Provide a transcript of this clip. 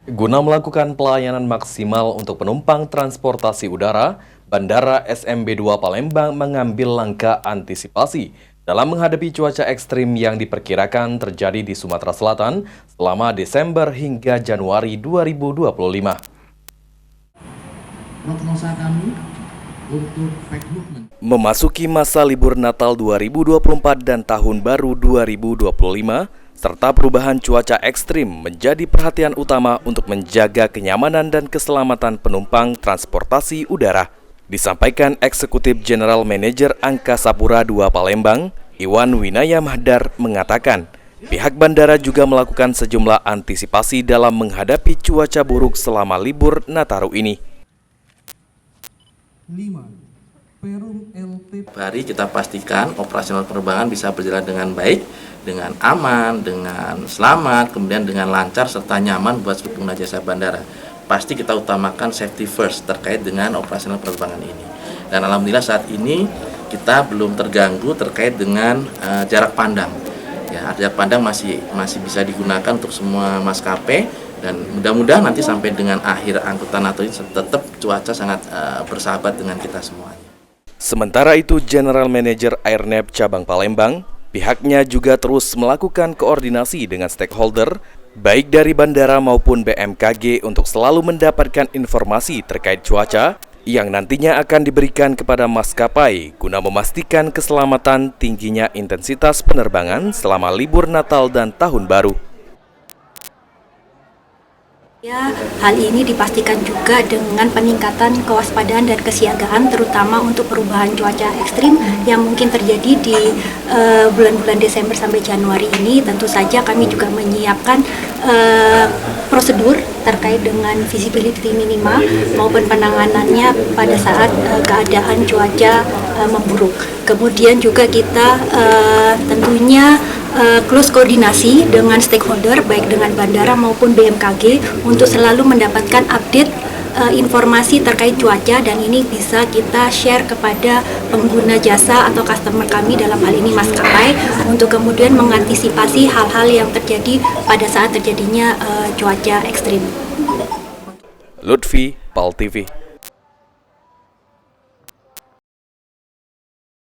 Guna melakukan pelayanan maksimal untuk penumpang transportasi udara, Bandara SMB 2 Palembang mengambil langkah antisipasi dalam menghadapi cuaca ekstrim yang diperkirakan terjadi di Sumatera Selatan selama Desember hingga Januari 2025. Prognosa kami untuk memasuki masa libur Natal 2024 dan Tahun Baru 2025, serta perubahan cuaca ekstrim menjadi perhatian utama untuk menjaga kenyamanan dan keselamatan penumpang transportasi udara. Disampaikan Eksekutif General Manager Angkasa Pura II Palembang, Iwan Winaya Mahdar mengatakan, pihak bandara juga melakukan sejumlah antisipasi dalam menghadapi cuaca buruk selama libur Nataru ini. Hari kita pastikan operasional penerbangan bisa berjalan dengan baik, dengan aman, dengan selamat, kemudian dengan lancar serta nyaman buat seluruh pengguna jasa bandara. Pasti kita utamakan safety first terkait dengan operasional penerbangan ini. Dan alhamdulillah saat ini kita belum terganggu terkait dengan jarak pandang. Ya, jarak pandang masih bisa digunakan untuk semua maskapai. Dan mudah-mudahan nanti sampai dengan akhir angkutan NATO ini tetap cuaca sangat bersahabat dengan kita semuanya. Sementara itu, General Manager Airnav Cabang Palembang, pihaknya juga terus melakukan koordinasi dengan stakeholder, baik dari bandara maupun BMKG untuk selalu mendapatkan informasi terkait cuaca yang nantinya akan diberikan kepada maskapai guna memastikan keselamatan tingginya intensitas penerbangan selama libur Natal dan Tahun Baru. Ya, hal ini dipastikan juga dengan peningkatan kewaspadaan dan kesiagaan terutama untuk perubahan cuaca ekstrim yang mungkin terjadi di bulan-bulan Desember sampai Januari ini. Tentu saja kami juga menyiapkan prosedur terkait dengan visibility minima maupun penanganannya pada saat keadaan cuaca memburuk. Kemudian juga kita tentunya close koordinasi dengan stakeholder baik dengan bandara maupun BMKG untuk selalu mendapatkan update informasi terkait cuaca, dan ini bisa kita share kepada pengguna jasa atau customer kami, dalam hal ini maskapai, untuk kemudian mengantisipasi hal-hal yang terjadi pada saat terjadinya cuaca ekstrim. Lutfi, PAL TV.